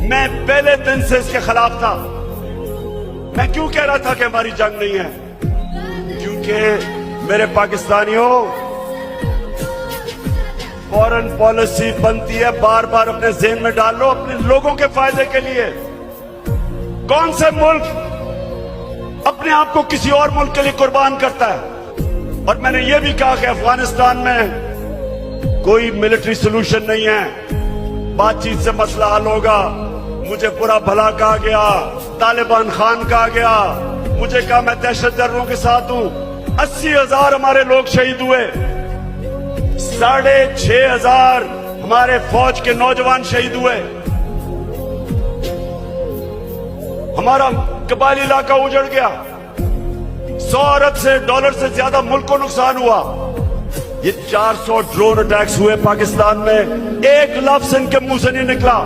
میں پہلے دن سے اس کے خلاف تھا. میں کیوں کہہ رہا تھا کہ ہماری جنگ نہیں ہے؟ کیونکہ میرے پاکستانیوں، فورن پالیسی بنتی ہے، بار بار اپنے ذہن میں ڈال لو، اپنے لوگوں کے فائدے کے لیے. کون سے ملک اپنے آپ کو کسی اور ملک کے لیے قربان کرتا ہے؟ اور میں نے یہ بھی کہا کہ افغانستان میں کوئی ملٹری سلوشن نہیں ہے، بات چیت سے مسئلہ حل ہوگا. مجھے برا بھلا کہا گیا، طالبان خان کہا گیا، مجھے کہا میں دہشت گردوں کے ساتھ ہوں. 80,000 ہمارے لوگ شہید ہوئے، 6,500 ہمارے فوج کے نوجوان شہید ہوئے، ہمارا قبائلی علاقہ اجڑ گیا، 100 ارب سے ڈالر سے زیادہ ملک کو نقصان ہوا. یہ 400 ڈرون اٹیکس ہوئے پاکستان میں، ایک لفظ ان کے منہ سے نہیں نکلا.